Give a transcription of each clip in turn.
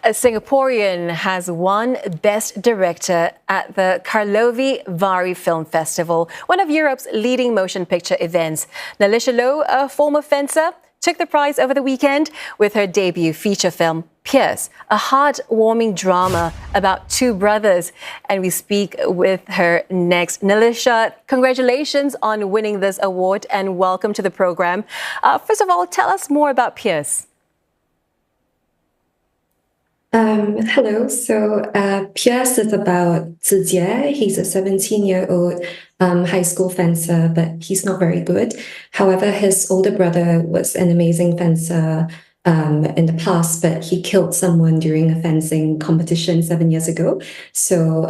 A Singaporean has won Best Director at the Karlovy Vary Film Festival, one of Europe's leading motion picture events. Nelicia Low, a former fencer, took the prize over the weekend with her debut feature film, Pierce, a heartwarming drama about two brothers. And we speak with her next. Nelicia, congratulations on winning this award and welcome to the program. First of all, tell us more about Pierce. Hello. So Pierce is about Zijie. He's a 17-year-old high school fencer, but he's not very good. However, his older brother was an amazing fencer in the past, but he killed someone during a fencing competition 7 years ago. So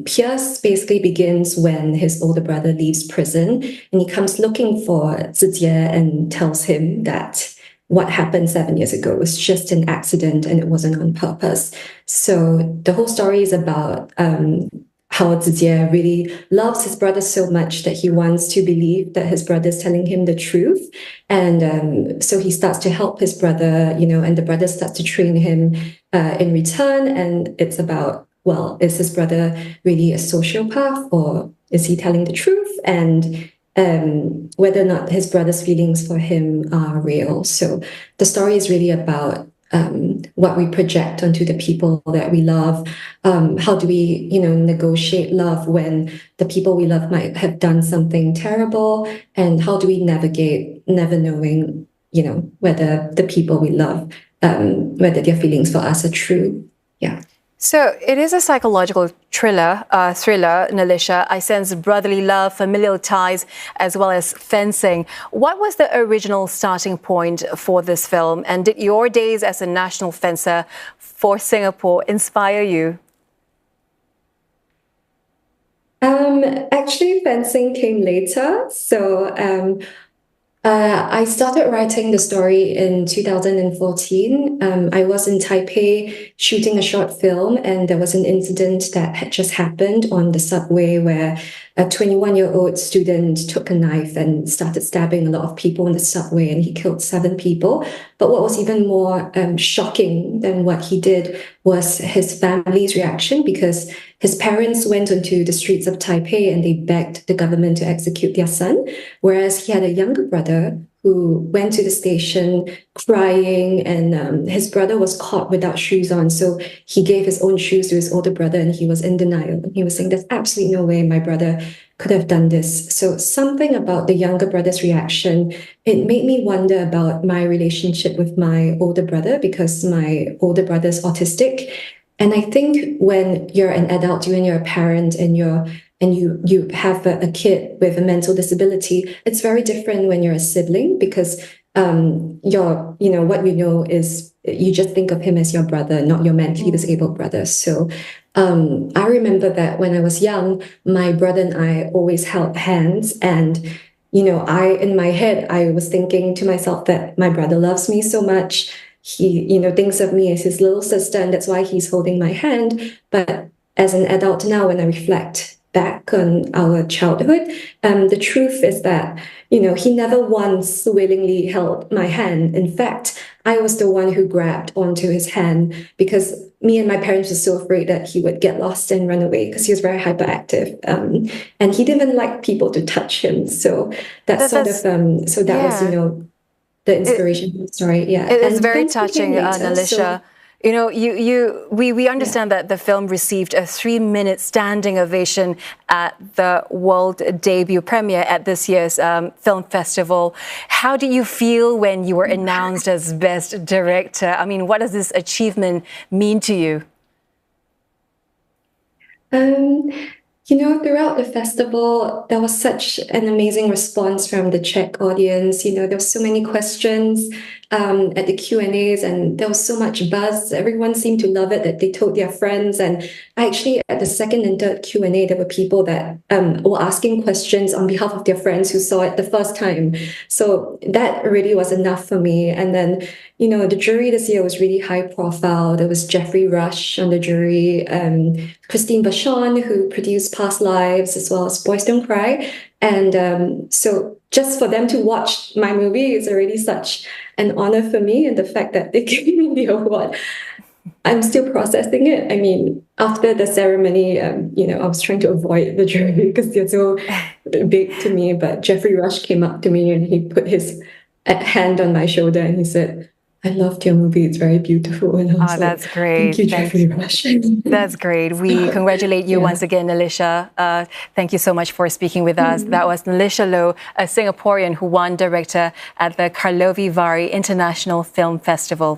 Pierce basically begins when his older brother leaves prison, and he comes looking for Zijie and tells him that what happened 7 years ago was just an accident and it wasn't on purpose. So the whole story is about how Zijie really loves his brother so much that he wants to believe that his brother is telling him the truth. And so he starts to help his brother, and the brother starts to train him in return. And it's about, well, is his brother really a sociopath or is he telling the truth? And whether or not his brother's feelings for him are real. So the story is really about what we project onto the people that we love. How do we, negotiate love when the people we love might have done something terrible? And how do we navigate never knowing, whether the people we love, whether their feelings for us are true? Yeah. So it is a psychological thriller, Nelicia. I sense brotherly love, familial ties, as well as fencing. What was the original starting point for this film? And did your days as a national fencer for Singapore inspire you? Actually, fencing came later. So I started writing the story in 2014. I was in Taipei shooting a short film, and there was an incident that had just happened on the subway where a 21-year-old student took a knife and started stabbing a lot of people in the subway, and he killed 7 people. But what was even more shocking than what he did was his family's reaction, because his parents went onto the streets of Taipei and they begged the government to execute their son, whereas he had a younger brother who went to the station crying, and his brother was caught without shoes on. So he gave his own shoes to his older brother and he was in denial. He was saying, there's absolutely no way my brother could have done this. So something about the younger brother's reaction, it made me wonder about my relationship with my older brother, because my older brother's autistic. And I think when you're an adult, when you're a parent and you have a kid with a mental disability, it's very different when you're a sibling, because what you know is you just think of him as your brother, not your mentally disabled brother. So I remember that when I was young, my brother and I always held hands, and in my head, I was thinking to myself that my brother loves me so much. He, thinks of me as his little sister, and that's why he's holding my hand. But as an adult now, when I reflect back on our childhood, the truth is that, he never once willingly held my hand. In fact, I was the one who grabbed onto his hand, because me and my parents were so afraid that he would get lost and run away, because he was very hyperactive. And he didn't like people to touch him. So that was, the inspiration for the story. Yeah. It is very touching, Nelicia. We understand that the film received a 3-minute standing ovation at the world debut premiere at this year's film festival. How do you feel when you were announced as Best Director? I mean, what does this achievement mean to you? Throughout the festival, there was such an amazing response from the Czech audience. There were so many questions at the Q&As, and there was so much buzz. Everyone seemed to love it, that they told their friends. And actually, at the second and third Q&A, there were people that were asking questions on behalf of their friends who saw it the first time. So that really was enough for me. And then, the jury this year was really high profile. There was Jeffrey Rush on the jury, Christine Vachon, who produced Past Lives, as well as Boys Don't Cry. And so just for them to watch my movie is already such an honor for me, and the fact that they gave me the award I'm still processing it. I mean, after the ceremony, I was trying to avoid the jury because they're so big to me. But Jeffrey Rush came up to me and he put his hand on my shoulder and he said, "I loved your movie. It's very beautiful." And I was like, that's great. "Thank you, Jeffrey Rush." That's great. We congratulate you once again, Nelicia. Thank you so much for speaking with us. That was Nelicia Low, a Singaporean who won director at the Karlovy Vary International Film Festival.